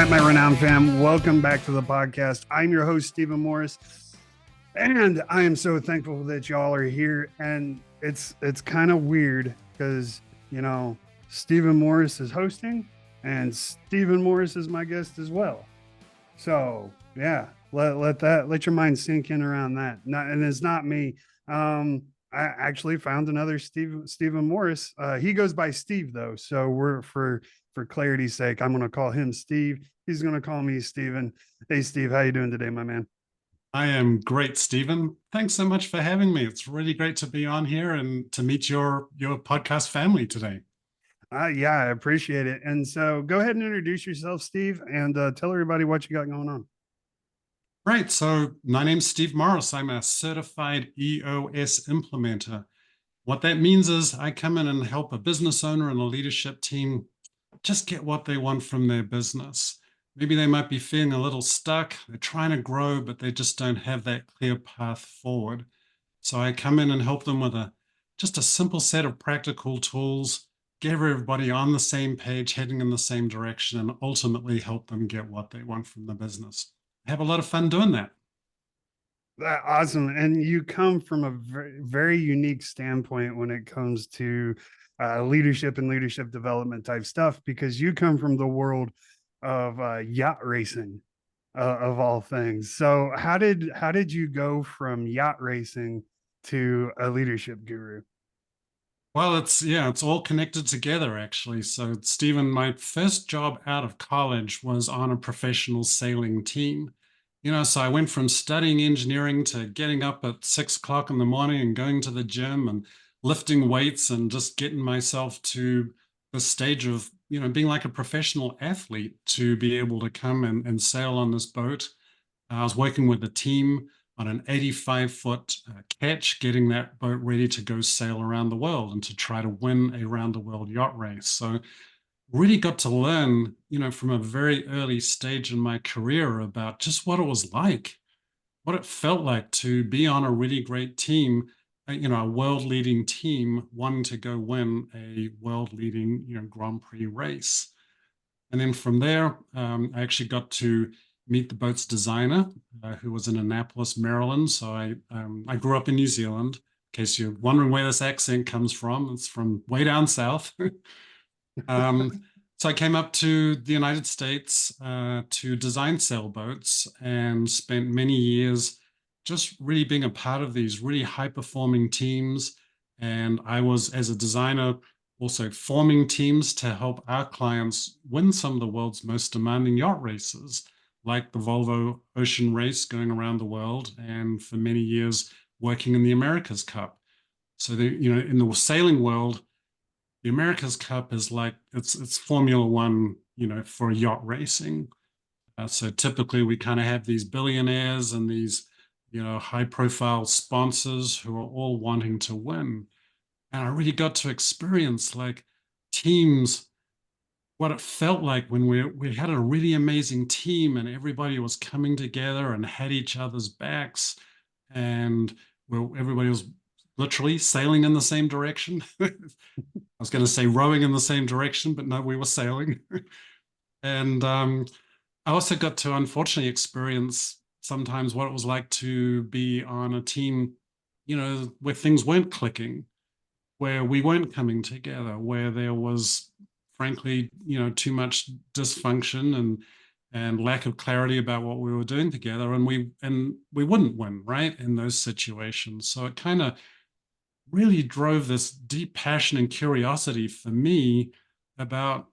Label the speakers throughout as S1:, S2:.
S1: right, my renowned fam, welcome back to the podcast. I'm your host, Stephen Morris, and I am so thankful that y'all are here. And it's kind of weird because Stephen Morris is hosting, and Stephen Morris is my guest as well. So yeah, let your mind sink in around that. And it's not me. I actually found another Stephen Morris. He goes by Steve though, so we're for clarity's sake, I'm going to call him Steve. He's going to call me Steven. Hey, Steve, how you doing today, my man?
S2: I am great, Stephen. Thanks so much for having me. It's really great to be on here and to meet your podcast family today.
S1: Yeah, I appreciate it. And so go ahead and introduce yourself, Steve, and tell everybody what you got going on.
S2: Right. So my name's Steve Morris. I'm a certified EOS implementer. What that means is I come in and help a business owner and a leadership team just get what they want from their business. Maybe they might be feeling a little stuck. They're trying to grow, but they just don't have that clear path forward. So I come in and help them with just a simple set of practical tools, get everybody on the same page, heading in the same direction, and ultimately help them get what they want from the business. I have a lot of fun doing that.
S1: Awesome. And you come from a very, very unique standpoint when it comes to leadership and leadership development type stuff, because you come from the world of yacht racing, of all things. So how did you go from yacht racing to a leadership guru?
S2: Well, it's all connected together actually. So, Stephen, my first job out of college was on a professional sailing team. So I went from studying engineering to getting up at 6 o'clock in the morning and going to the gym and lifting weights and just getting myself to the stage of, being like a professional athlete to be able to come and sail on this boat. I was working with a team on an 85-foot catch, getting that boat ready to go sail around the world and to try to win a round the world yacht race. So really got to learn, from a very early stage in my career about just what it was like, what it felt like to be on a really great team, a world-leading team, wanting to go win a world-leading, Grand Prix race. And then from there, I actually got to meet the boat's designer, who was in Annapolis, Maryland. So I grew up in New Zealand. In case you're wondering where this accent comes from, it's from way down south. um, so I came up to the United States to design sailboats and spent many years just really being a part of these really high-performing teams. And I was, as a designer, also forming teams to help our clients win some of the world's most demanding yacht races, like the Volvo Ocean Race going around the world, and for many years working in the America's Cup. So in the sailing world, the America's Cup is like it's Formula One, for yacht racing. So typically we kind of have these billionaires and these, high-profile sponsors who are all wanting to win. And I really got to experience like teams, what it felt like when we had a really amazing team and everybody was coming together and had each other's backs, and everybody was literally sailing in the same direction. I was going to say rowing in the same direction, but no, we were sailing. And I also got to unfortunately experience sometimes what it was like to be on a team, where things weren't clicking, where we weren't coming together, where there was, frankly, too much dysfunction and lack of clarity about what we were doing together, and we wouldn't win, right, in those situations. So it kind of really drove this deep passion and curiosity for me about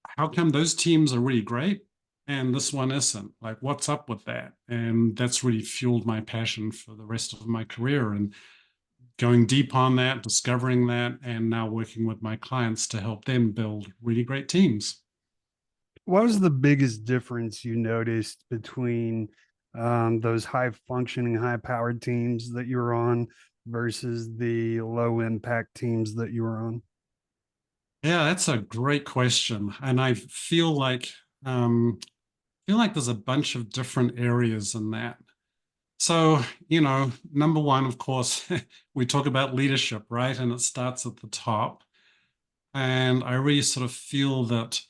S2: how come those teams are really great and this one isn't, like what's up with that. And that's really fueled my passion for the rest of my career, and going deep on that, discovering that, and now working with my clients to help them build really great teams.
S1: What was the biggest difference you noticed between those high functioning, high powered teams that you were on versus the low impact teams that you were on?
S2: Yeah, that's a great question. And I feel like there's a bunch of different areas in that. So, number one, of course, we talk about leadership, right? And it starts at the top. And I really sort of feel that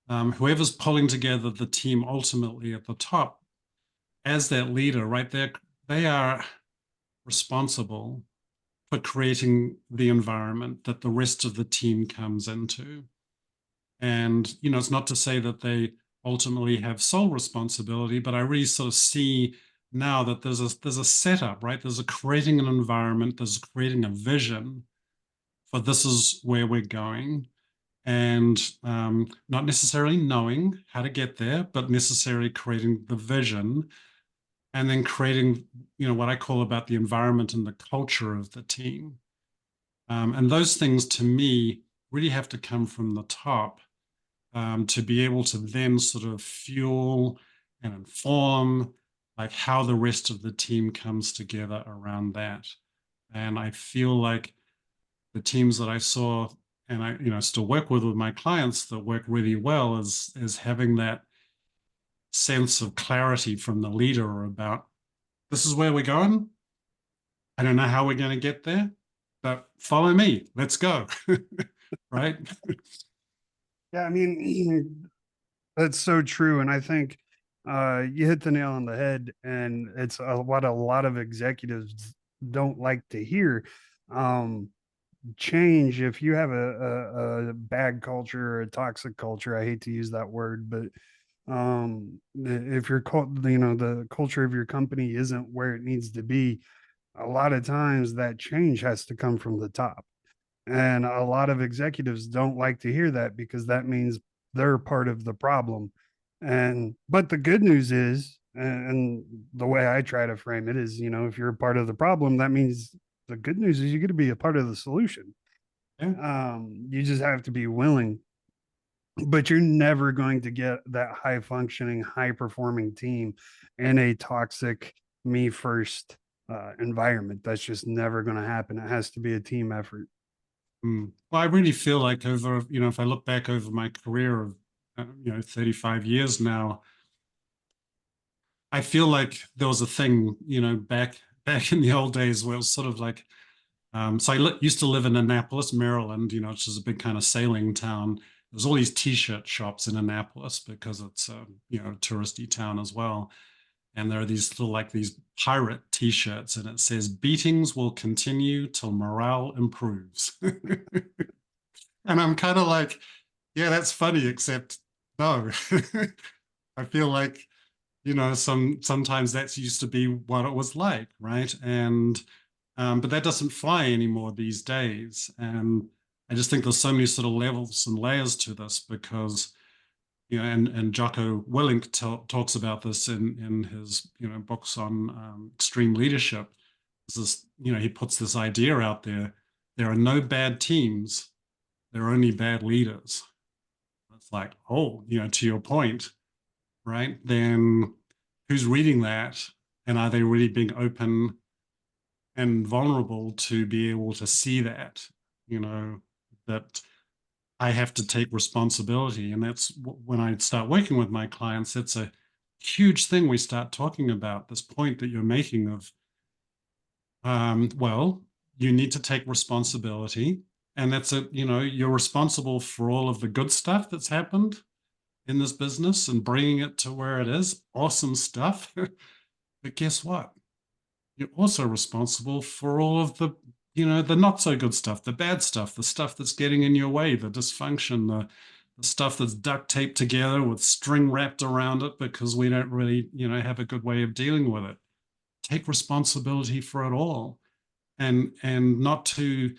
S2: whoever's pulling together the team ultimately at the top as that leader, right there, they are responsible for creating the environment that the rest of the team comes into. And, it's not to say that they ultimately have sole responsibility, but I really sort of see now that there's a setup, right? There's a creating an environment, there's creating a vision for this is where we're going. And not necessarily knowing how to get there, but necessarily creating the vision and then creating, what I call about the environment and the culture of the team. And those things to me really have to come from the top to be able to then sort of fuel and inform like how the rest of the team comes together around that. And I feel like the teams that I saw and I, still work with my clients that work really well is having that sense of clarity from the leader about this is where we're going. I don't know how we're going to get there, but follow me. Let's go. Right?
S1: Yeah, I mean, that's so true. And I think you hit the nail on the head. And it's what a lot of executives don't like to hear. Um, Change, if you have a bad culture or a toxic culture, I hate to use that word, but if your the culture of your company isn't where it needs to be, a lot of times that change has to come from the top. And a lot of executives don't like to hear that because that means they're part of the problem. And but the good news is, and the way I try to frame it is, if you're a part of the problem, that means the good news is you're going to be a part of the solution.
S2: Yeah.
S1: You just have to be willing, but you're never going to get that high functioning, high performing team in a toxic, me first environment. That's just never going to happen. It has to be a team effort.
S2: Well, I really feel like over, if I look back over my career of, 35 years now, I feel like there was a thing, back in the old days where it was sort of like, so I used to live in Annapolis, Maryland, which is a big kind of sailing town. There's all these T-shirt shops in Annapolis because it's a, a touristy town as well. And there are these little like these pirate T-shirts, and it says "Beatings will continue till morale improves." And I'm kind of like, yeah, that's funny, except no. I feel like, sometimes that's used to be what it was like, right? And but that doesn't fly anymore these days. And I just think there's so many sort of levels and layers to this because, and Jocko Willink talks about this in his, books on extreme leadership. This, he puts this idea out there. There are no bad teams. There are only bad leaders. It's like, oh, to your point, right? Then who's reading that? And are they really being open and vulnerable to be able to see that, that I have to take responsibility. And that's when I start working with my clients, it's a huge thing we start talking about this point that you're making of, well, you need to take responsibility. And that's you're responsible for all of the good stuff that's happened in this business and bringing it to where it is. Awesome stuff. But guess what? You're also responsible for all of the, the not so good stuff, the bad stuff, the stuff that's getting in your way, the dysfunction, the stuff that's duct taped together with string wrapped around it because we don't really, have a good way of dealing with it. Take responsibility for it all, and not to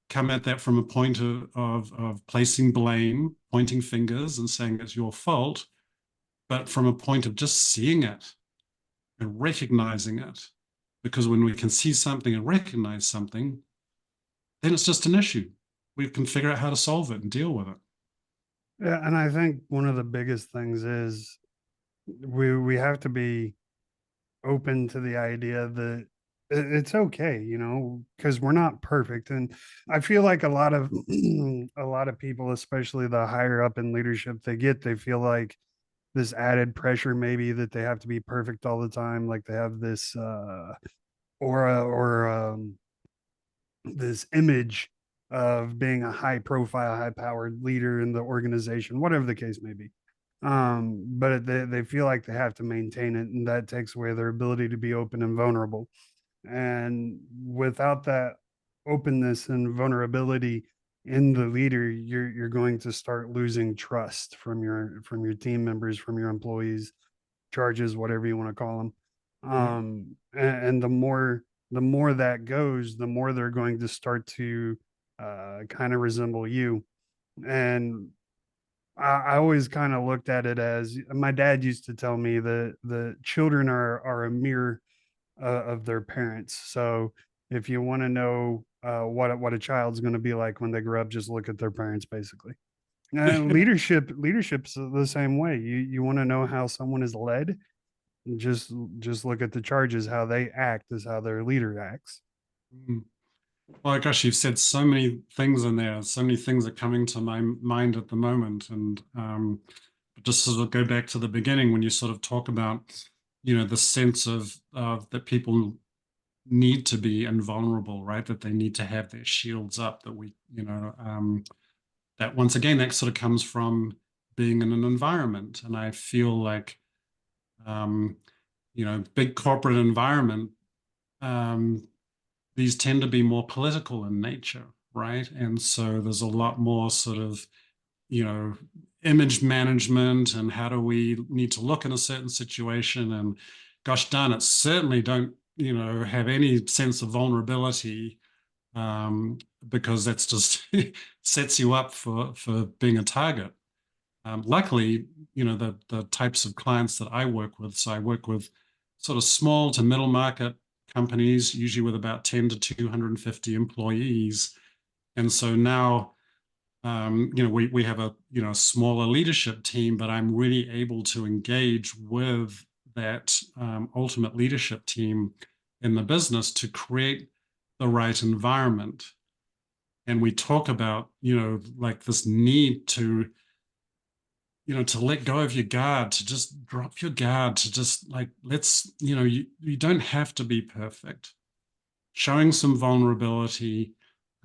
S2: come at that from a point of placing blame, pointing fingers, and saying it's your fault, but from a point of just seeing it and recognizing it. Because when we can see something and recognize something, then it's just an issue. We can figure out how to solve it and deal with it.
S1: Yeah, and I think one of the biggest things is we have to be open to the idea that it's okay, because we're not perfect. And I feel like a lot of a lot of people, especially the higher up in leadership they feel like this added pressure maybe that they have to be perfect all the time, like they have this aura or this image of being a high profile, high powered leader in the organization, whatever the case may be. But they feel like they have to maintain it, and that takes away their ability to be open and vulnerable. And without that openness and vulnerability in the leader, you're going to start losing trust from your team members, from your employees, charges, whatever you want to call them.
S2: Yeah.
S1: And the more that goes, the more they're going to start to kind of resemble you. And I always kind of looked at it as my dad used to tell me that the children are a mirror of their parents. So if you want to know what a child's going to be like when they grow up, just look at their parents, basically. And leadership's the same way. You want to know how someone is led, just look at the charges. How they act is how their leader acts.
S2: Mm. Well, gosh, you've said so many things in there. So many things are coming to my mind at the moment. And but just sort of go back to the beginning when you sort of talk about, the sense of that people need to be invulnerable, right? That they need to have their shields up, that that once again, that sort of comes from being in an environment. And I feel like, um, big corporate environment, um, these tend to be more political in nature, right? And so there's a lot more sort of, you know, image management and how do we need to look in a certain situation. And gosh darn it, certainly don't, have any sense of vulnerability, because that's just sets you up for being a target. Luckily, the types of clients that I work with, so I work with sort of small to middle market companies, usually with about 10 to 250 employees. And so now, we have a, smaller leadership team, but I'm really able to engage with that ultimate leadership team in the business to create the right environment. And we talk about, like this need to, to let go of your guard, to just drop your guard, to just like, let's, you don't have to be perfect. Showing some vulnerability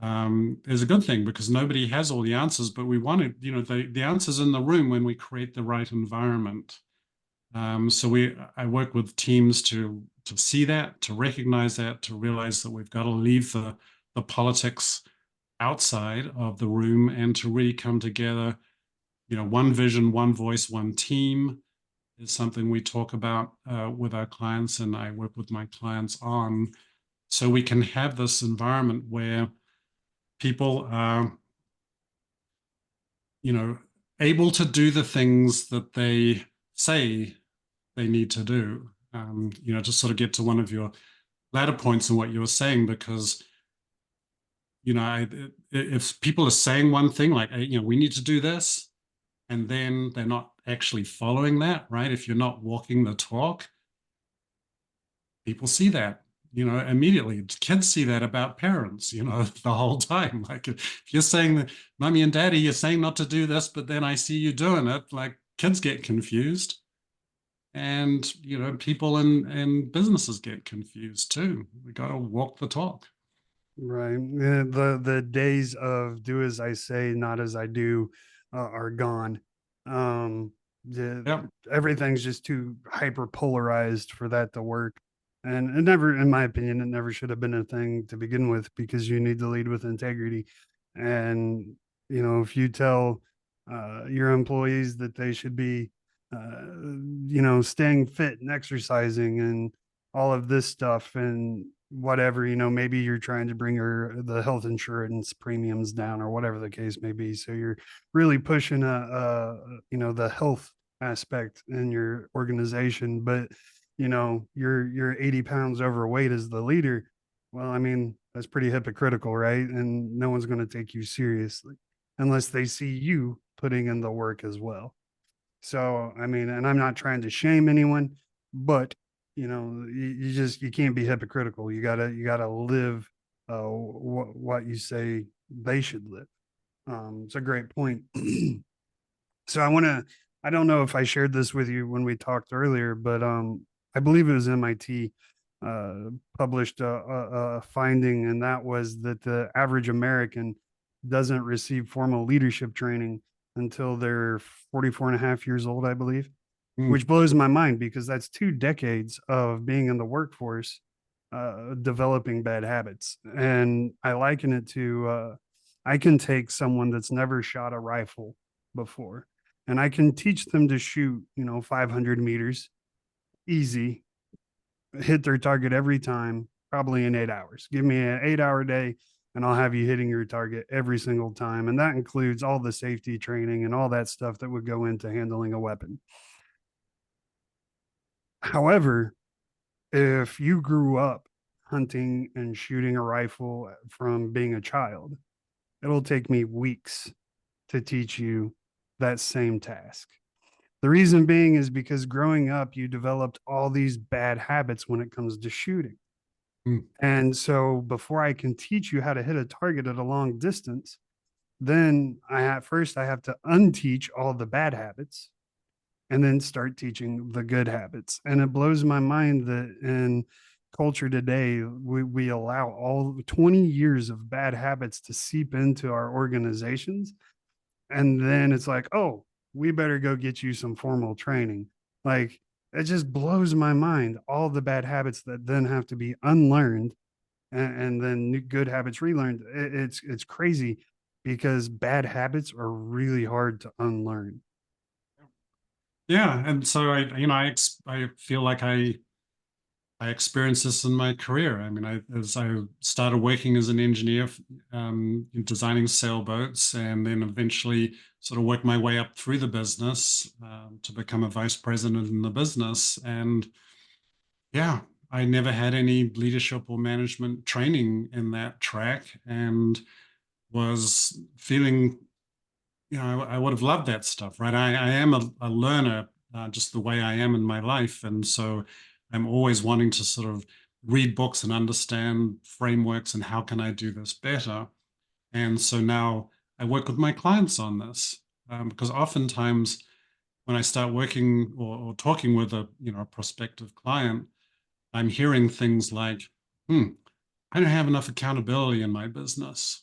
S2: is a good thing because nobody has all the answers, but we want to, the answers in the room when we create the right environment. So I work with teams to see that, to recognize that, to realize that we've got to leave the politics outside of the room and to really come together. One vision, one voice, one team is something we talk about with our clients, and I work with my clients on, so we can have this environment where people are, able to do the things that they say they need to do. To sort of get to one of your latter points in what you were saying, because if people are saying one thing like, we need to do this, and then they're not actually following that, right? If you're not walking the talk, people see that, immediately. Kids see that about parents, the whole time. Like if you're saying that, mommy and daddy, you're saying not to do this, but then I see you doing it, like kids get confused. And, people in businesses get confused too. We got to walk the talk.
S1: Right. Yeah, the days of do as I say, not as I do, are gone. The,
S2: Yeah.
S1: everything's just too hyper polarized for that to work. And it never, in my opinion, it never should have been a thing to begin with because you need to lead with integrity. And, if you tell your employees that they should be, staying fit and exercising and all of this stuff and whatever, maybe you're trying to bring the health insurance premiums down or whatever the case may be. So you're really pushing the health aspect in your organization, but you're 80 pounds overweight as the leader. Well, I mean, that's pretty hypocritical, right? And no one's going to take you seriously unless they see you putting in the work as well. So, I mean, and I'm not trying to shame anyone, but you can't be hypocritical. You gotta live what you say they should live. It's a great point. So I don't know if I shared this with you when we talked earlier, but I believe it was MIT uh, published a finding, and that was that the average American doesn't receive formal leadership training until they're 44 and a half years old, I believe,
S2: Mm,
S1: which blows my mind because that's 2 decades of being in the workforce, developing bad habits. And I liken it to I can take someone that's never shot a rifle before and I can teach them to shoot, 500 meters easy, hit their target every time, probably in 8 hours. Give me an 8 hour day and I'll have you hitting your target every single time. And that includes all the safety training and all that stuff that would go into handling a weapon. However, if you grew up hunting and shooting a rifle from being a child, it'll take me weeks to teach you that same task. The reason being is because growing up, you developed all these bad habits when it comes to shooting.
S2: mm.
S1: And so before I can teach you how to hit a target at a long distance, then I have to unteach all the bad habits and then start teaching the good habits. And it blows my mind that in culture today, we allow all 20 years of bad habits to seep into our organizations. And then it's like, oh, we better go get you some formal training. Like, it just blows my mind. All the bad habits that then have to be unlearned and then new good habits relearned. It's crazy because bad habits are really hard to unlearn.
S2: Yeah, and so I feel like I experienced this in my career. I mean, as I started working as an engineer, in designing sailboats, and then eventually sort of worked my way up through the business, to become a vice president in the business. And yeah, I never had any leadership or management training in that track, and was feeling, I would have loved that stuff, right? I am a learner, just the way I am in my life. And so I'm always wanting to sort of read books and understand frameworks and how can I do this better. And so now I work with my clients on this, because oftentimes when I start working or talking with a prospective client, I'm hearing things like, I don't have enough accountability in my business.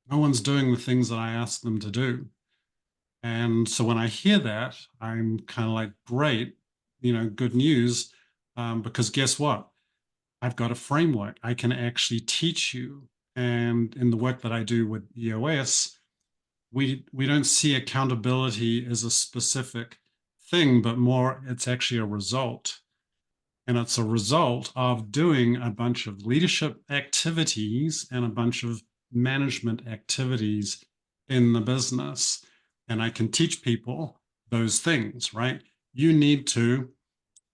S2: No one's doing the things that I ask them to do. And so when I hear that, I'm kind of like, great, good news. Because guess what? I've got a framework. I can actually teach you. And in the work that I do with EOS, we don't see accountability as a specific thing, but more it's actually a result. And it's a result of doing a bunch of leadership activities and a bunch of management activities in the business. And I can teach people those things, right? You need to,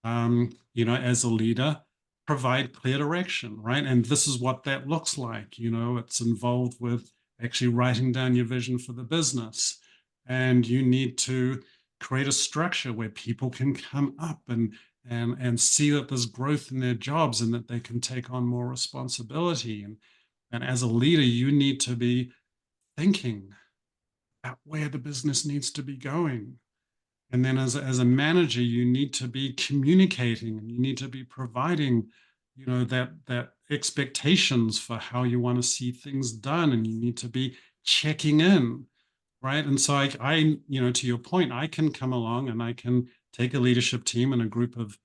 S2: as a leader, provide clear direction, right? And this is what that looks like. It's involved with actually writing down your vision for the business. And you need to create a structure where people can come up and see that there's growth in their jobs and that they can take on more responsibility. And as a leader, you need to be thinking about where the business needs to be going. And then as a manager, you need to be communicating and you need to be providing, that expectations for how you want to see things done. And you need to be checking in, right? And so to your point, I can come along and I can take a leadership team and a group of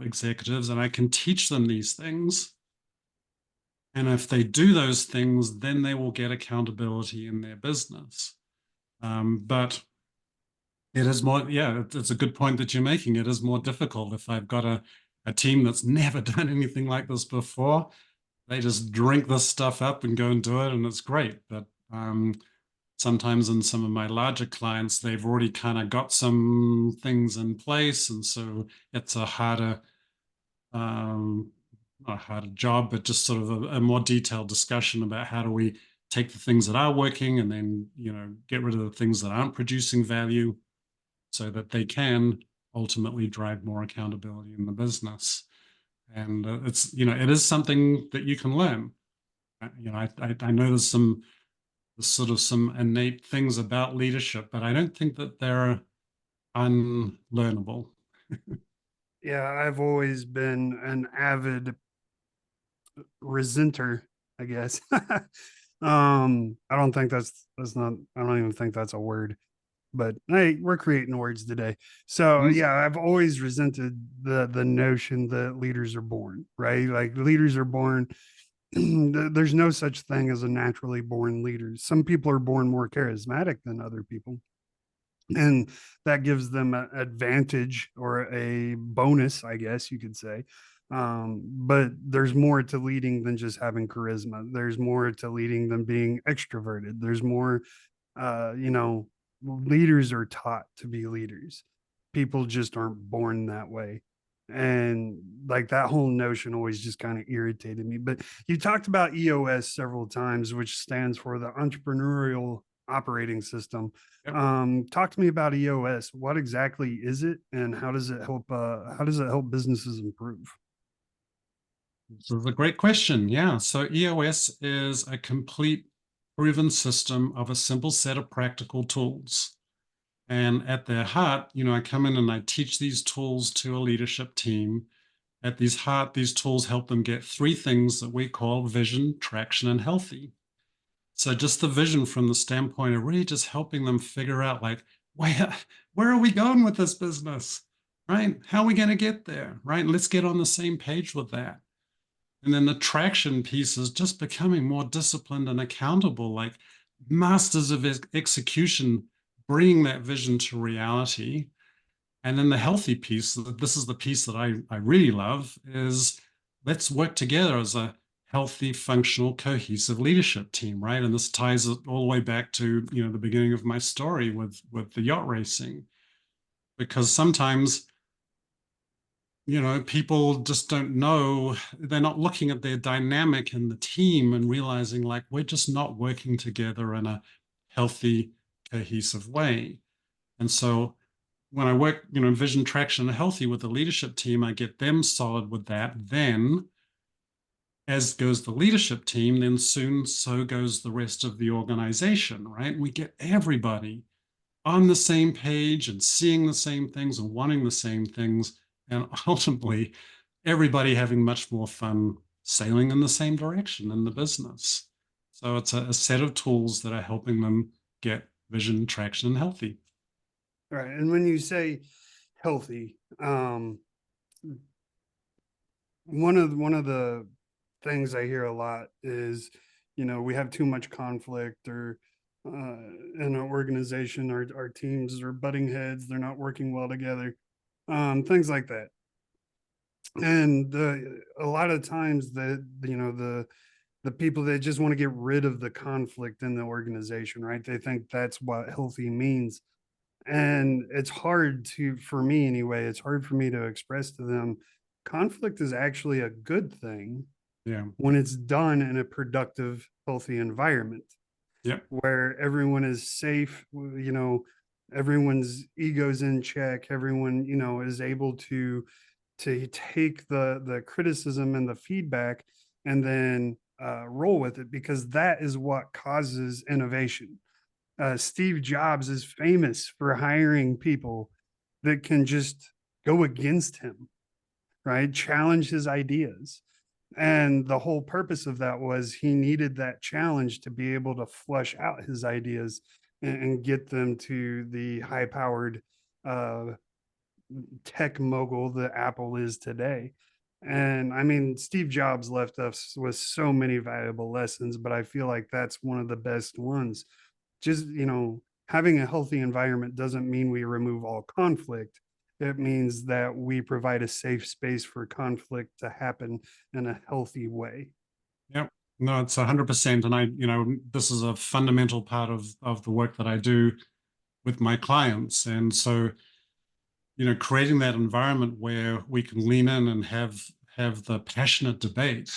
S2: executives and I can teach them these things. And if they do those things, then they will get accountability in their business. But it is more, yeah, it's a good point that you're making. It is more difficult if I've got a team that's never done anything like this before. They just drink this stuff up and go and do it, and it's great. But sometimes in some of my larger clients, they've already kind of got some things in place. And so it's a harder, um, not a harder job, but just sort of a more detailed discussion about how do we take the things that are working and then, get rid of the things that aren't producing value so that they can ultimately drive more accountability in the business. And it is something that you can learn. I know there's sort of some innate things about leadership, but I don't think that they're unlearnable.
S1: Yeah, I've always been an avid resenter, I guess, I don't think that's not, I don't even think that's a word, but hey, we're creating words today. So
S2: Mm,
S1: yeah, I've always resented the notion that leaders are born, right? Like leaders are born. There's no such thing as a naturally born leader. Some people are born more charismatic than other people, and that gives them an advantage or a bonus, I guess you could say. But there's more to leading than just having charisma. There's more to leading than being extroverted. There's more, you know, leaders are taught to be leaders. People just aren't born that way. And like that whole notion always just kind of irritated me. But you talked about EOS several times, which stands for the entrepreneurial operating system.
S2: yep.
S1: Talk to me about EOS. What exactly is it, and how does it help businesses improve?
S2: This is a great question. Yeah. So EOS is a complete proven system of a simple set of practical tools. And at their heart, I come in and I teach these tools to a leadership team. At these heart, these tools help them get three things that we call vision, traction, and healthy. So just the vision from the standpoint of really just helping them figure out like, where, where are we going with this business? Right? How are we going to get there? Right? Let's get on the same page with that. And then the traction piece is just becoming more disciplined and accountable, like masters of execution, bringing that vision to reality. And then the healthy piece, this is the piece that I really love, is let's work together as a healthy, functional, cohesive leadership team, right? And this ties it all the way back to, the beginning of my story with the yacht racing, because sometimes people just don't know. They're not looking at their dynamic in the team and realizing like we're just not working together in a healthy, cohesive way. And so when I work, vision, traction, and healthy with the leadership team, I get them solid with that. Then, as goes the leadership team, then soon so goes the rest of the organization, right? We get everybody on the same page and seeing the same things and wanting the same things. And ultimately, everybody having much more fun sailing in the same direction in the business. So it's a set of tools that are helping them get vision, traction, and healthy.
S1: Right. And when you say healthy, one of the things I hear a lot is, we have too much conflict, or in our organization, our teams are butting heads, they're not working well together, things like that. And a lot of times the people that just want to get rid of the conflict in the organization, right? They think that's what healthy means. And it's hard to, for me anyway, it's hard for me to express to them conflict is actually a good thing
S2: Yeah.
S1: when it's done in a productive, healthy environment
S2: Yep.
S1: where everyone is safe, everyone's egos in check, everyone, is able to take the criticism and the feedback and then roll with it, because that is what causes innovation. Steve Jobs is famous for hiring people that can just go against him, right? Challenge his ideas. And the whole purpose of that was he needed that challenge to be able to flush out his ideas and get them to the high powered uh, tech mogul that Apple is today. And I mean, Steve Jobs left us with so many valuable lessons, but I feel like that's one of the best ones. Just, having a healthy environment doesn't mean we remove all conflict. It means that we provide a safe space for conflict to happen in a healthy way.
S2: Yep. No, it's 100%. And this is a fundamental part of the work that I do with my clients. And so, creating that environment where we can lean in and have the passionate debate,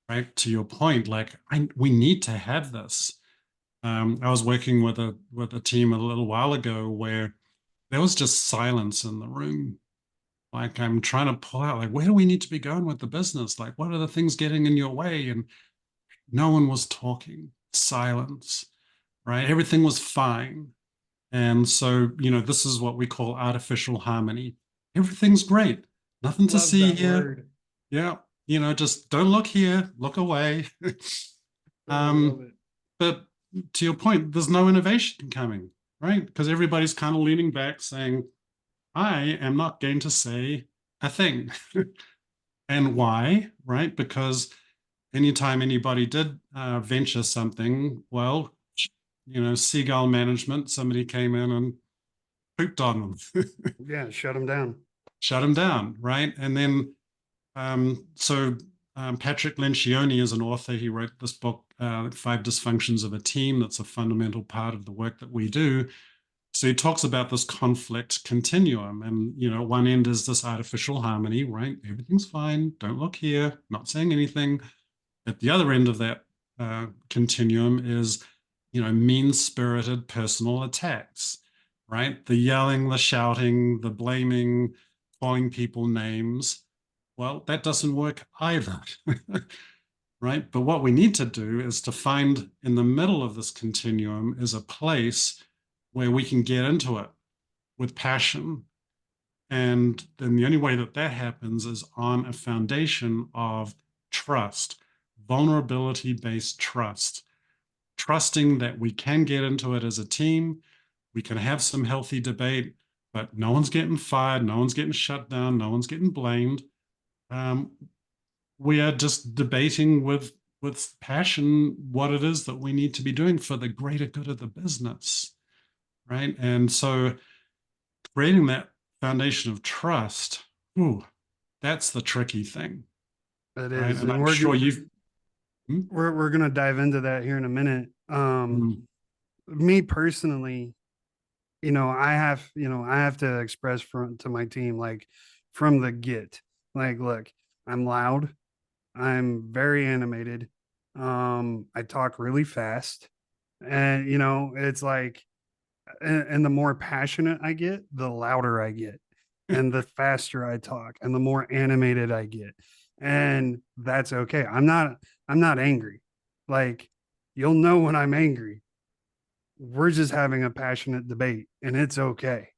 S2: right? To your point, like we need to have this. I was working with a team a little while ago where there was just silence in the room. Like I'm trying to pull out, like, where do we need to be going with the business? Like, what are the things getting in your way? And no one was talking, silence, right? Everything was fine. And so, this is what we call artificial harmony. Everything's great. Nothing to
S1: Love
S2: see
S1: that
S2: here.
S1: word.
S2: Yeah. Just don't look here, look away.
S1: Oh, I love
S2: um,
S1: it.
S2: But to your point, there's no innovation coming, right? Because everybody's kind of leaning back saying, I am not going to say a thing. And why, right? Because anytime anybody did venture something, well, seagull management, somebody came in and pooped on them,
S1: Yeah, shut them down.
S2: shut them down, right? And then, so Patrick Lencioni is an author. He wrote this book, Five Dysfunctions of a Team. That's a fundamental part of the work that we do. So he talks about this conflict continuum. And, one end is this artificial harmony, right? Everything's fine. Don't look here. Not saying anything. At the other end of that continuum is, mean-spirited personal attacks, right? The yelling, the shouting, the blaming, calling people names. Well, that doesn't work either, right? But what we need to do is to find in the middle of this continuum is a place where we can get into it with passion. And then the only way that that happens is on a foundation of trust, vulnerability-based trust, trusting that we can get into it as a team, we can have some healthy debate, but no one's getting fired, no one's getting shut down, no one's getting blamed. Um, we are just debating with passion what it is that we need to be doing for the greater good of the business, right? And so creating that foundation of trust, ooh, that's the tricky thing,
S1: It
S2: right?
S1: is,
S2: And
S1: and
S2: I'm sure you've. Hmm?
S1: we're gonna dive into that here in a minute.
S2: Mm,
S1: Me personally, I have to express to my team, like, from the get, like, look, I'm loud, I'm very animated, I talk really fast, and it's like, and the more passionate I get, the louder I get, and the faster I talk, and the more animated I get. And that's okay. I'm not angry. Like, you'll know when I'm angry. We're just having a passionate debate, and it's okay.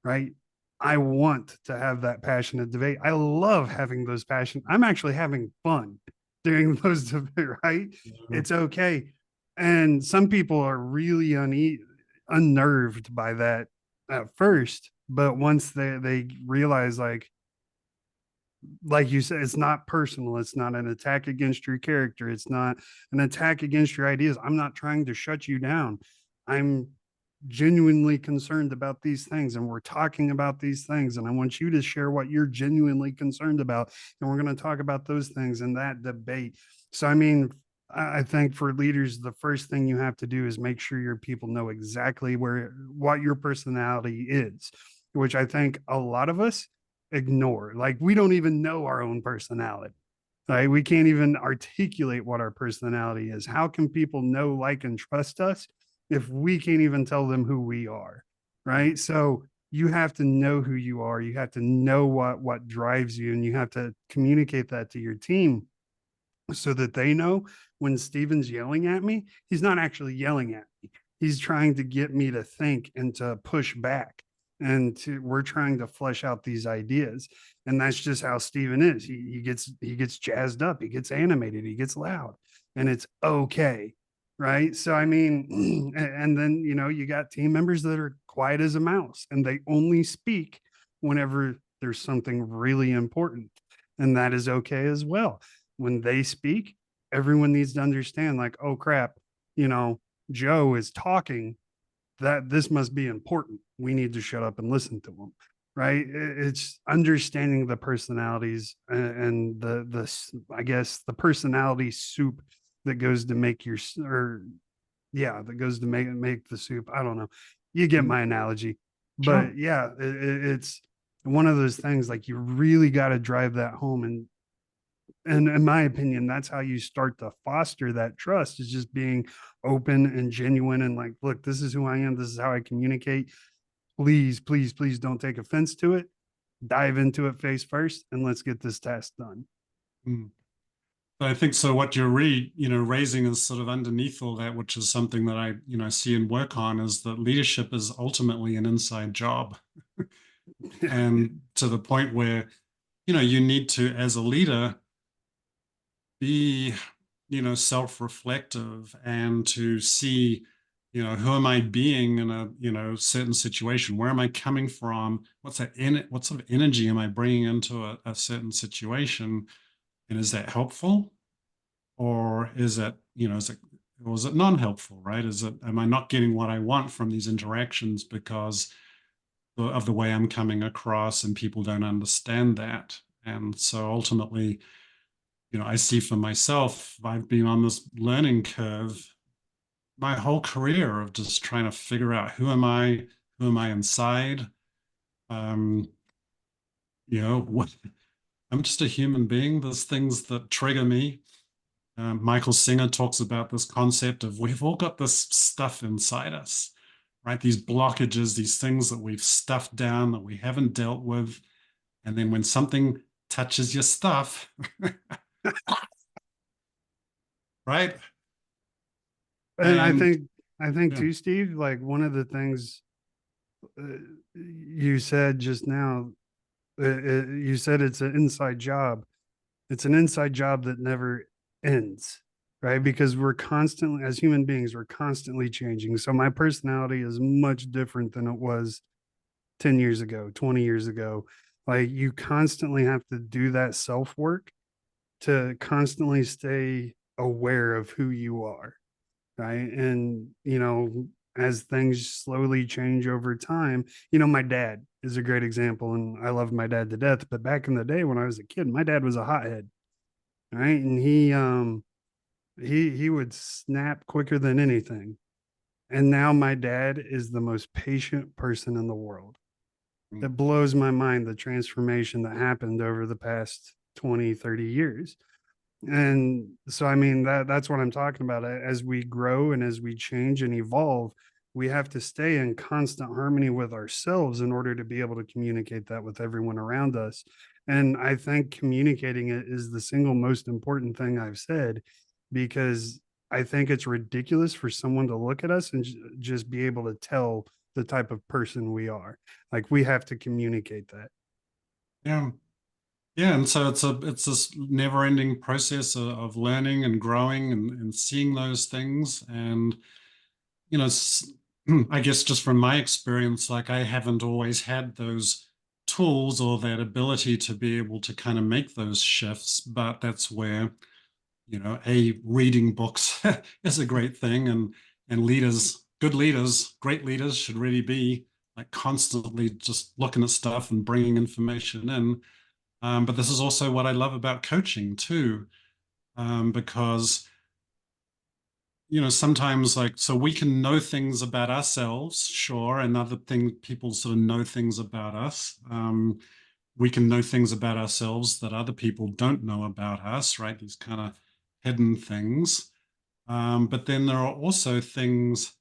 S1: Right? I want to have that passionate debate. I love having those passion. I'm actually having fun during those debates, right?
S2: yeah.
S1: It's okay. And some people are really unnerved by that at first, but once they realize, like you said, it's not personal, it's not an attack against your character, it's not an attack against your ideas. I'm not trying to shut you down. I'm genuinely concerned about these things, and we're talking about these things, and I want you to share what you're genuinely concerned about, and we're going to talk about those things in that debate. So I mean, I think for leaders, the first thing you have to do is make sure your people know exactly what your personality is, which I think a lot of us ignore. Like, we don't even know our own personality. Right? We can't even articulate what our personality is. How can people know, like, and trust us if we can't even tell them who we are? Right? So you have to know who you are. You have to know what drives you, and you have to communicate that to your team so that they know when Steven's yelling at me, he's not actually yelling at me. He's trying to get me to think and to push back. We're trying to flesh out these ideas. And that's just how Steven is. He gets jazzed up, he gets animated, he gets loud, and it's okay. Right. So I mean, and then you got team members that are quiet as a mouse, and they only speak whenever there's something really important. And that is okay as well. When they speak, everyone needs to understand, like, oh crap, you know, Joe is talking, that this must be important. We need to shut up and listen to him. Right. It's understanding the personalities and the I guess the personality soup that goes to make your, or yeah, that goes to make the soup. I don't know. You get
S2: Mm,
S1: my analogy.
S2: sure.
S1: But yeah, it's one of those things, like, you really got to drive that home. And in my opinion, that's how you start to foster that trust, is just being open and genuine, and like, look, this is who I am, this is how I communicate. Please, please, please don't take offense to it. Dive into it face first, and let's get this task done.
S2: Mm. I think so. What you're raising is sort of underneath all that, which is something that I, see and work on, is that leadership is ultimately an inside job. And to the point where, you need to, as a leader, be self-reflective and to see, who am I being in a, certain situation? Where am I coming from? What sort of energy am I bringing into a certain situation? And is that helpful? Or is it non-helpful, right? Am I not getting what I want from these interactions because of the way I'm coming across and people don't understand that? And so ultimately, I see for myself, I've been on this learning curve my whole career of just trying to figure out who am I inside? Um, what I'm just a human being. There's things that trigger me. Michael Singer talks about this concept of we've all got this stuff inside us, right? These blockages, these things that we've stuffed down that we haven't dealt with. And then when something touches your stuff, right?
S1: And I
S2: And
S1: think, I think
S2: yeah,
S1: too, Steve, like one of the things you said just now, you said it's an inside job. It's an inside job that never ends, right? Because we're constantly, as human beings, we're constantly changing. So my personality is much different than it was 10 years ago, 20 years ago. Like you constantly have to do that self work to constantly stay aware of who you are, right? And, as things slowly change over time, my dad is a great example, and I love my dad to death. But back in the day when I was a kid, my dad was a hothead, right? And he would snap quicker than anything. And now my dad is the most patient person in the world. It blows my mind the transformation that happened over the past 20, 30 years. And so I mean that's what I'm talking about. As we grow and as we change and evolve, we have to stay in constant harmony with ourselves in order to be able to communicate that with everyone around us. And I think communicating it is the single most important thing I've said, because I think it's ridiculous for someone to look at us and just be able to tell the type of person we are. Like we have to communicate that.
S2: yeah. Yeah, and so it's this never-ending process of learning and growing and seeing those things. And I guess just from my experience, like I haven't always had those tools or that ability to be able to kind of make those shifts. But that's where, reading books is a great thing, and good leaders, great leaders should really be like constantly just looking at stuff and bringing information in. But this is also what I love about coaching too, because sometimes like so we can know things about ourselves, sure, and other thing people sort of know things about us. We can know things about ourselves that other people don't know about us, right? These kind of hidden things. But then there are also things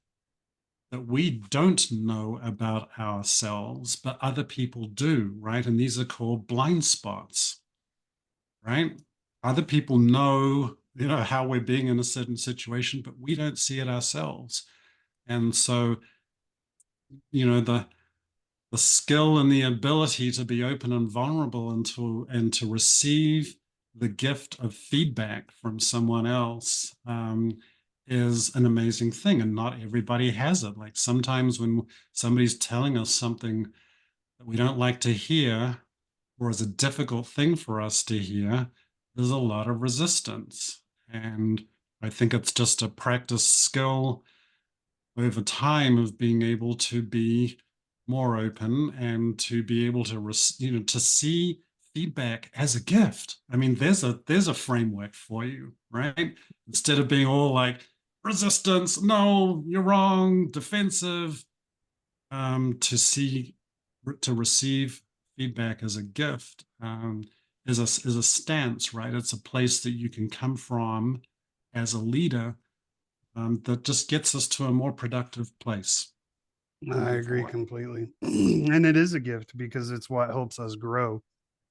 S2: that we don't know about ourselves, but other people do, right? And these are called blind spots, right? Other people know, how we're being in a certain situation, but we don't see it ourselves. And so, the skill and the ability to be open and vulnerable and to receive the gift of feedback from someone else is an amazing thing. And not everybody has it. Like sometimes when somebody's telling us something that we don't like to hear, or is a difficult thing for us to hear, there's a lot of resistance. And I think it's just a practice skill over time of being able to be more open and to be able to to see feedback as a gift. I mean, there's a framework for you, right? Instead of being all like resistance, no, you're wrong, defensive, to receive feedback as a gift, is a stance, right? It's a place that you can come from as a leader, that just gets us to a more productive place
S1: I
S2: moving
S1: agree
S2: forward.
S1: completely. And it is a gift because it's what helps us grow.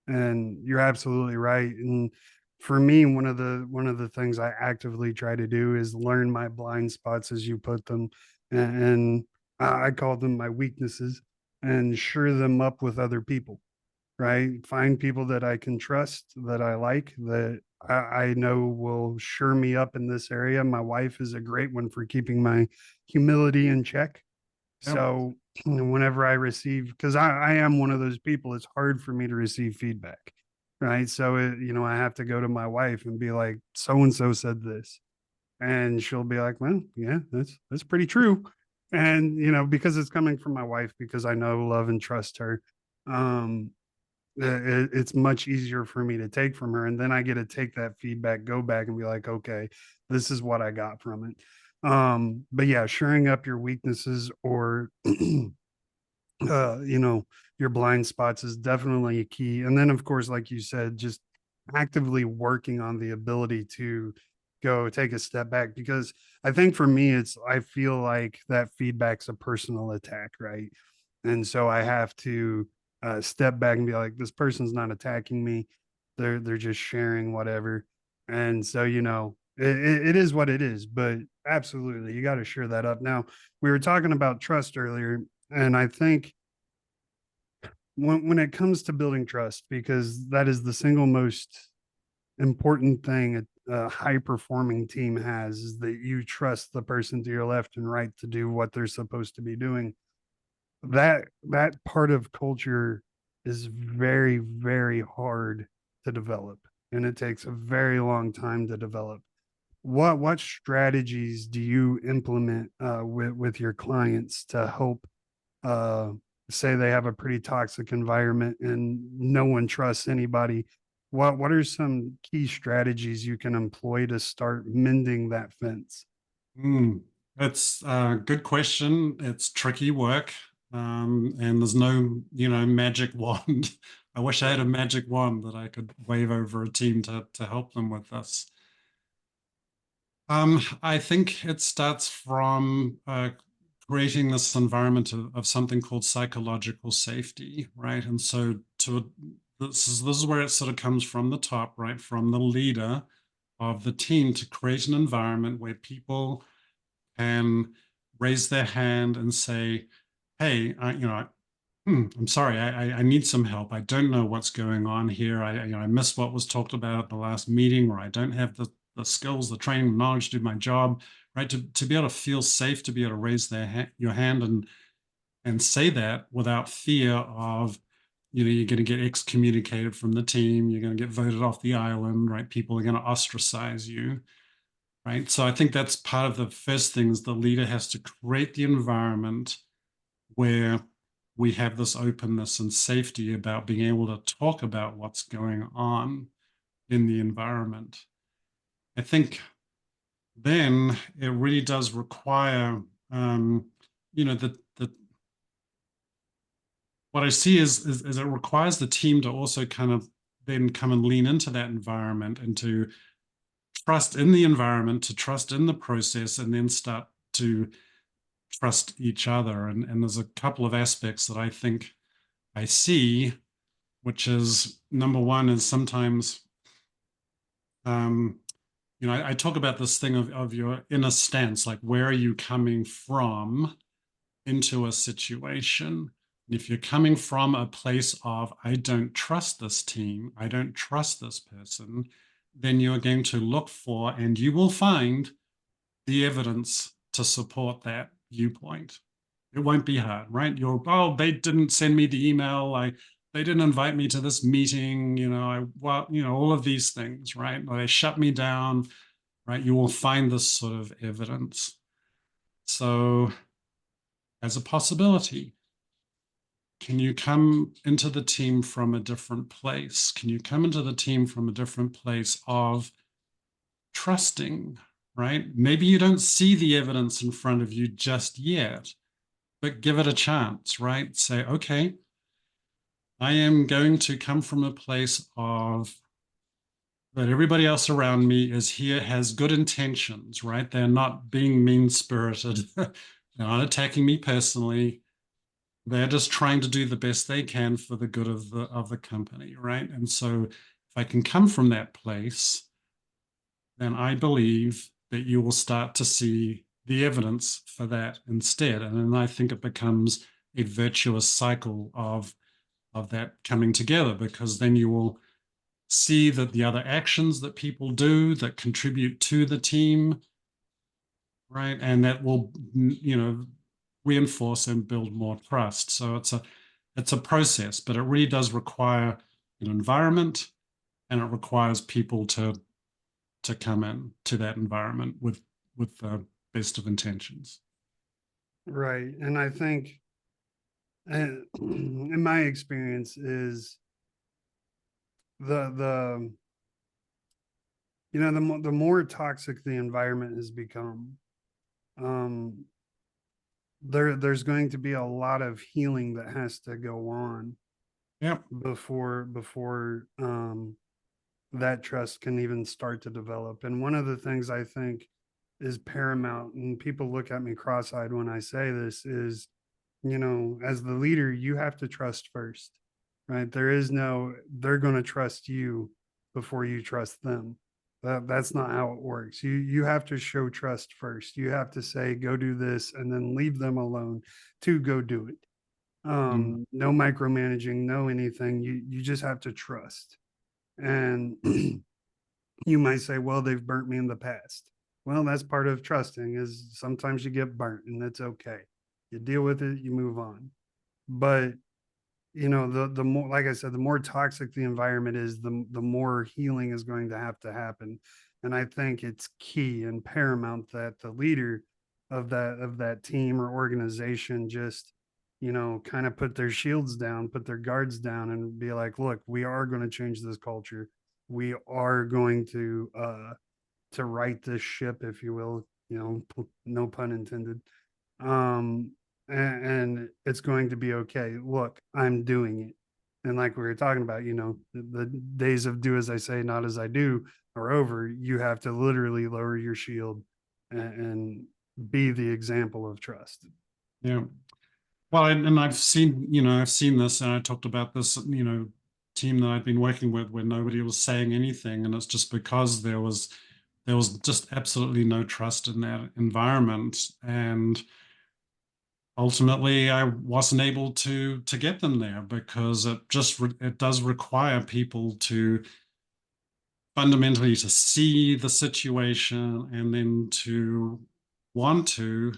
S1: And you're absolutely right. And for me, one of the things I actively try to do is learn my blind spots, as you put them, and I call them my weaknesses, and shore them up with other people, right? Find people that I can trust, that I like, that I know will sure me up in this area. My wife is a great one for keeping my humility in check.
S2: Yep.
S1: So whenever I receive, because I am one of those people, it's hard for me to receive feedback, right? So I have to go to my wife and be like, so and so said this, and she'll be like, well, yeah, that's pretty true, and because it's coming from my wife, because I know, love, and trust her. Um, it's much easier for me to take from her, and then I get to take that feedback, go back and be like, okay, this is what I got from it. But yeah, shoring up your weaknesses, or uh you know your blind spots is definitely a key. And then, of course, like you said, just actively working on the ability to go take a step back, because I think for me, I feel like that feedback's a personal attack, right? And so I have to step back and be like, this person's not attacking me, they're just sharing whatever. And so it is what it is. But absolutely, you got to share that up. Now, we were talking about trust earlier, and I think when it comes to building trust, because that is the single most important thing a high performing team has, is that you trust the person to your left and right to do what they're supposed to be doing. That part of culture is very, very hard to develop, and it takes a very long time to develop. What strategies do you implement with your clients to help, uh, say they have a pretty toxic environment and no one trusts anybody? What are some key strategies you can employ to start mending that fence?
S2: Mm, that's a good question. It's tricky work, and there's no, magic wand. I wish I had a magic wand that I could wave over a team to help them with this. I think it starts from creating this environment of something called psychological safety, right? And so this is where it sort of comes from the top, right? From the leader of the team, to create an environment where people can raise their hand and say, "Hey, I'm sorry, I need some help. I don't know what's going on here. I missed what was talked about at the last meeting, or I don't have the skills, the training, the knowledge to do my job." Right? To be able to feel safe, to be able to raise your hand and say that without fear of, you're going to get excommunicated from the team, you're going to get voted off the island, right? People are going to ostracize you, right? So I think that's part of the first thing, is the leader has to create the environment where we have this openness and safety about being able to talk about what's going on in the environment. I think then it really does require, that what I see is it requires the team to also kind of then come and lean into that environment, and to trust in the environment, to trust in the process, and then start to trust each other. And there's a couple of aspects that I think I see, which is, number one is sometimes, um, I talk about this thing of your inner stance, like where are you coming from into a situation? And if you're coming from a place of, I don't trust this team, I don't trust this person, then you're going to look for, and you will find, the evidence to support that viewpoint. It won't be hard, right? Oh, they didn't send me the email. They didn't invite me to this meeting. All of these things, right? Or they shut me down, right? You will find this sort of evidence. So, as a possibility, can you come into the team from a different place? Can you come into the team from a different place of trusting, right? Maybe you don't see the evidence in front of you just yet, but give it a chance, right? Say, okay, I am going to come from a place of that everybody else around me is here, has good intentions, right? They're not being mean spirited, they're not attacking me personally. They're just trying to do the best they can for the good of the company, right? And so if I can come from that place, then I believe that you will start to see the evidence for that instead. And then I think it becomes a virtuous cycle of that coming together, because then you will see that the other actions that people do that contribute to the team, right? And that will, reinforce and build more trust. So it's a process, but it really does require an environment, and it requires people to come in to that environment with the best of intentions.
S1: Right. And I think, in my experience, is the the more toxic the environment has become, um, there's going to be a lot of healing that has to go on
S2: Yep.
S1: before that trust can even start to develop. And one of the things I think is paramount, and people look at me cross-eyed when I say this, is, as the leader, you have to trust first, right? There is no, they're going to trust you before you trust them. That's not how it works. You have to show trust first. You have to say, go do this, and then leave them alone to go do it.
S2: Mm,
S1: No micromanaging, no anything. You just have to trust. And you might say, well, they've burnt me in the past. Well, that's part of trusting, is sometimes you get burnt, and that's okay. You deal with it, you move on. But the more, like I said, the more toxic the environment is, the more healing is going to happen. And I think it's key and paramount that the leader of that team or organization just, kind of put their shields down, put their guards down, and be like, look, we are going to change this culture. We are going to right this ship, if you will, no pun intended. um and it's going to be okay. Look, I'm doing it. And like we were talking about, the days of do as I say, not as I do are over. You have to literally lower your shield and be the example of trust.
S2: yeah. Well, and I've seen this, and I talked about this, team that I'd been working with where nobody was saying anything, and it's just because there was just absolutely no trust in that environment, and ultimately I wasn't able to get them there because it does require people to fundamentally to see the situation and then to want to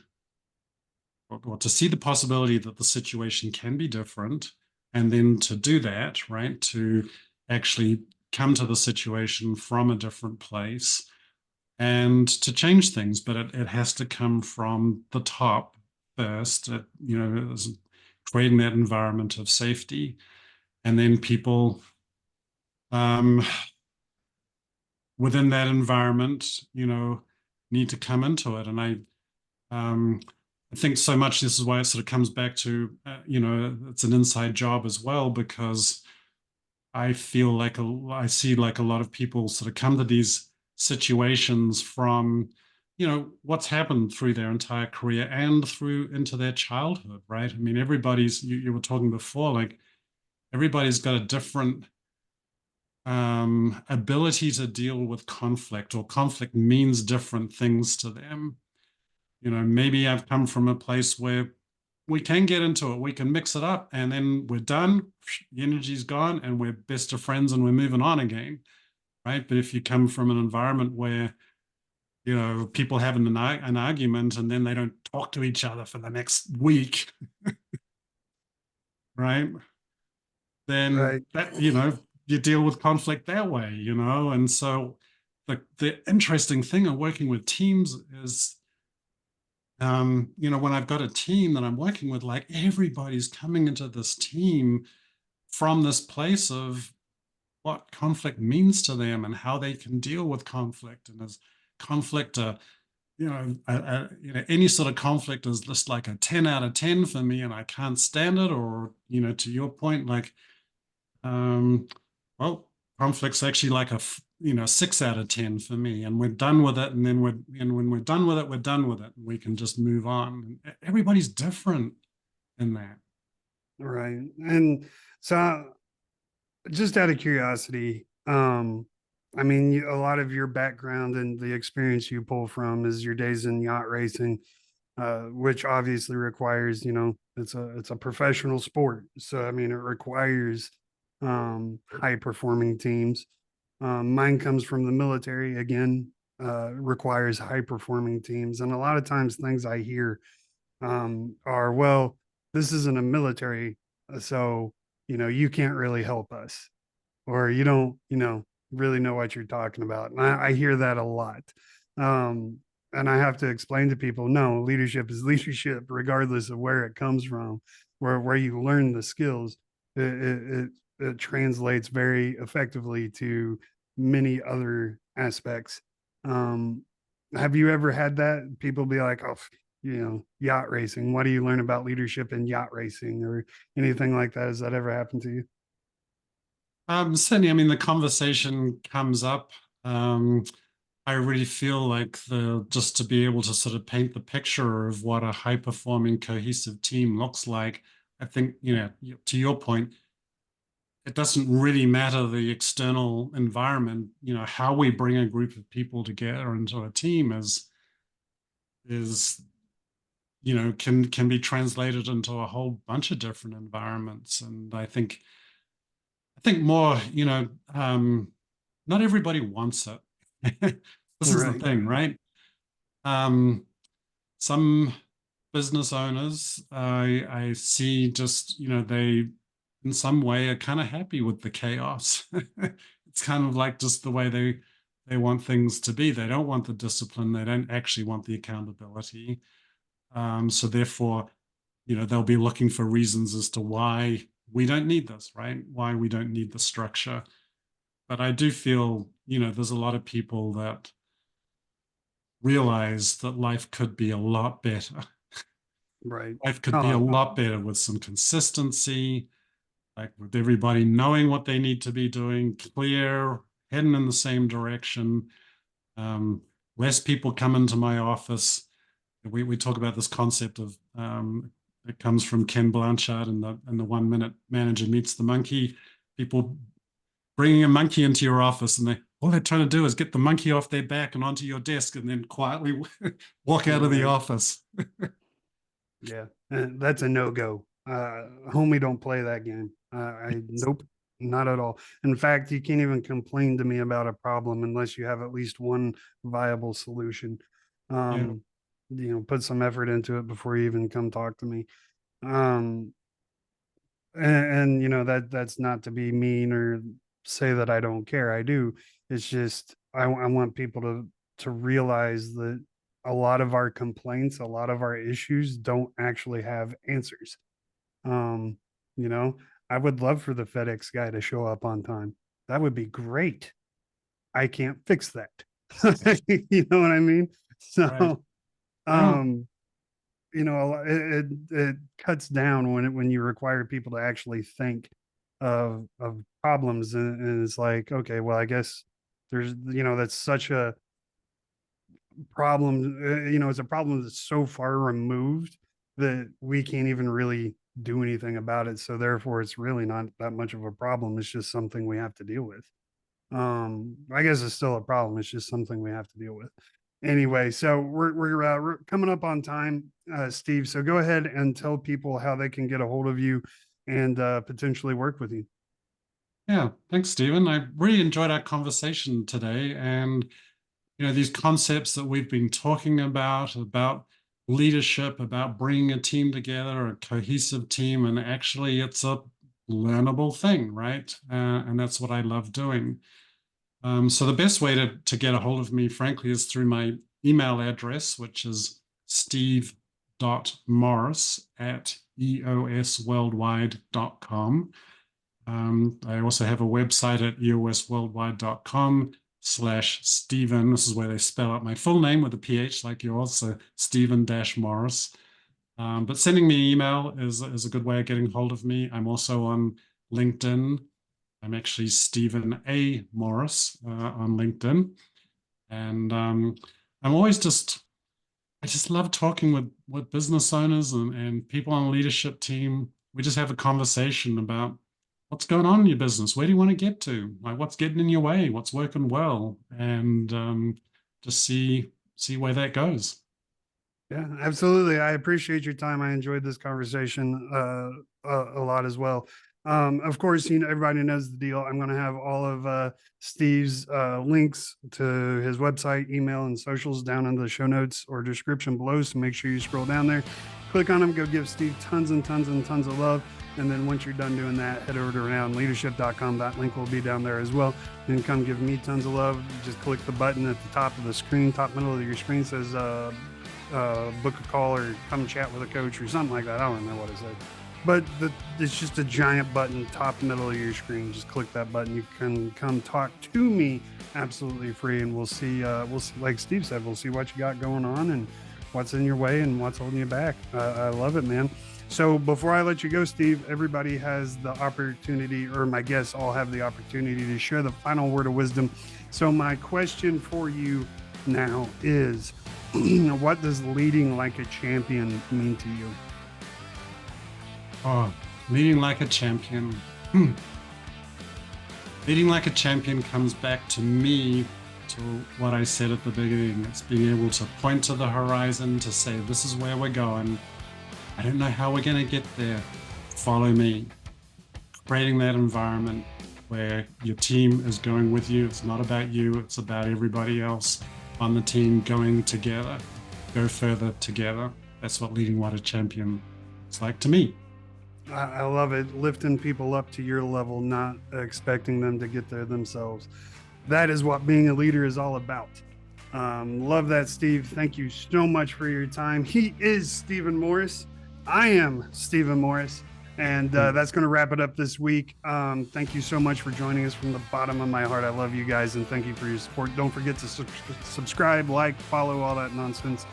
S2: or to see the possibility that the situation can be different, and then to do that, right? To actually come to the situation from a different place and to change things. But it has to come from the top first, creating that environment of safety. And then people um, within that environment, need to come into it. And um, I think so much this is why it sort of comes back to, it's an inside job as well, because I see like a lot of people sort of come to these situations from, what's happened through their entire career and through into their childhood, right? I mean, you were talking before, like everybody's got a different ability to deal with conflict, or conflict means different things to them. Maybe I've come from a place where we can get into it, we can mix it up, and then we're done. The energy's gone, and we're best of friends, and we're moving on again, right? But if you come from an environment where people have an argument and then they don't talk to each other for the next week, right? Then
S1: Right.
S2: that you deal with conflict that way, and so the interesting thing of working with teams is when I've got a team that I'm working with, like everybody's coming into this team from this place of what conflict means to them and how they can deal with conflict. And as conflict, any sort of conflict is just like a 10 out of 10 for me, and I can't stand it. Or, to your point, like, um, well, conflict's actually like a 6 out of 10 for me, and we're done with it. And then when we're done with it, we're done with it. We can just move on. Everybody's different in that.
S1: Right. And so, just out of curiosity, I mean, a lot of your background and the experience you pull from is your days in yacht racing, which obviously requires, it's a professional sport. So I mean, it requires high performing teams. Mine comes from the military again, requires high performing teams. And a lot of times things I hear are, well, this isn't a military, so, you can't really help us, or you don't, really know what you're talking about. And I hear that a lot. Um, and I have to explain to people, no, leadership is leadership, regardless of where it comes from, where you learn the skills. It translates very effectively to many other aspects. Um, have you ever had that? People be like, oh, yacht racing. What do you learn about leadership in yacht racing or anything like that? Has that ever happened to you?
S2: Certainly, I mean, the conversation comes up. Um, I really feel like the just to be able to sort of paint the picture of what a high performing, cohesive team looks like. I think, to your point, it doesn't really matter the external environment. How we bring a group of people together into a team is can be translated into a whole bunch of different environments. And I think more, not everybody wants it. This is the
S1: Right.
S2: thing, right? Um, some business owners, I see just, they in some way are kind of happy with the chaos. It's kind of like just the way they want things to be. They don't want the discipline. They don't actually want the accountability. So therefore, they'll be looking for reasons as to why we don't need this, right? Why we don't need the structure. But I do feel, there's a lot of people that realize that life could be a lot better.
S1: Right.
S2: Life could be a
S1: Oh,
S2: lot better with some consistency, like with everybody knowing what they need to be doing, clear, heading in the same direction. Um, Less people come into my office. We talk about this concept of it comes from Ken Blanchard and the 1 minute manager meets the monkey. People bringing a monkey into your office and all they're trying to do is get the monkey off their back and onto your desk and then quietly walk out of the
S1: right.
S2: office.
S1: Yeah. That's a no go. Homie, don't play that game. Nope, not at all. In fact, you can't even complain to me about a problem unless you have at least one viable solution.
S2: Yeah,
S1: Um, put some effort into it before you even come talk to me. Um, and that's not to be mean or say that I don't care. I do. It's just I want people to realize that a lot of our complaints, a lot of our issues don't actually have answers. um you know I would love for the FedEx guy to show up on time. That would be great. I can't fix that. You know what I mean?
S2: right.
S1: So
S2: Yeah,
S1: um it cuts down when you require people to actually think of problems, and it's like, okay, well, I guess there's, that's such a problem. It's a problem that's so far removed that we can't even really do anything about it, so therefore it's really not that much of a problem. It's just something we have to deal with. I guess it's still a problem. It's just something we have to deal with. Anyway, so we're coming up on time, Steve. So go ahead and tell people how they can get a hold of you and potentially work with you.
S2: yeah. Thanks, Stephen. I really enjoyed our conversation today. And these concepts that we've been talking about leadership, about bringing a team together, a cohesive team, and actually it's a learnable thing, right? And that's what I love doing. So the best way to get a hold of me, frankly, is through my email address, which is steve.morris@eosworldwide.com. I also have a website at eosworldwide.com/Stephen. This is where they spell out my full name with a PH like yours, so Stephen-Morris. But sending me an email is a good way of getting hold of me. I'm also on LinkedIn. I'm actually Stephen A. Morris on LinkedIn. And I'm always I just love talking with business owners and people on the leadership team. We just have a conversation about what's going on in your business. Where do you want to get to? Like what's getting in your way? What's working well? And just see where that goes.
S1: Yeah, absolutely. I appreciate your time. I enjoyed this conversation a lot as well. Of course, everybody knows the deal. I'm going to have all of Steve's links to his website, email, and socials down in the show notes or description below. So make sure you scroll down there, click on them, go give Steve tons and tons and tons of love. And then once you're done doing that, head over to renownleadership.com. That link will be down there as well. And come give me tons of love. Just click the button at the top of the screen, top middle of your screen says book a call or come chat with a coach or something like that. I don't remember what it said. But it's just a giant button, top middle of your screen. Just click that button. You can come talk to me absolutely free, and we'll see. Like Steve said, we'll see what you got going on and what's in your way and what's holding you back. I love it, man. So before I let you go, Steve, everybody has the opportunity, or my guests all have the opportunity to share the final word of wisdom. So my question for you now is, what does leading like a champion mean to you?
S2: Oh, leading like a champion. Leading like a champion comes back to me, to what I said at the beginning. It's being able to point to the horizon, to say, this is where we're going. I don't know how we're going to get there. Follow me. Creating that environment where your team is going with you. It's not about you. It's about everybody else on the team going together. Go further together. That's what leading what a champion is like to me.
S1: I love it. Lifting people up to your level, not expecting them to get there themselves. That is what being a leader is all about. Love that, Steve. Thank you so much for your time. He is Stephen Morris. I am Stephen Morris. And that's going to wrap it up this week. Thank you so much for joining us from the bottom of my heart. I love you guys, and thank you for your support. Don't forget to subscribe, like, follow, all that nonsense.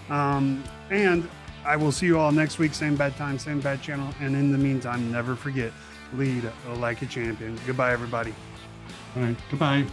S1: And I will see you all next week. Same bad time, same bad channel. And in the meantime, never forget, lead like a champion. Goodbye, everybody.
S2: All right. Goodbye.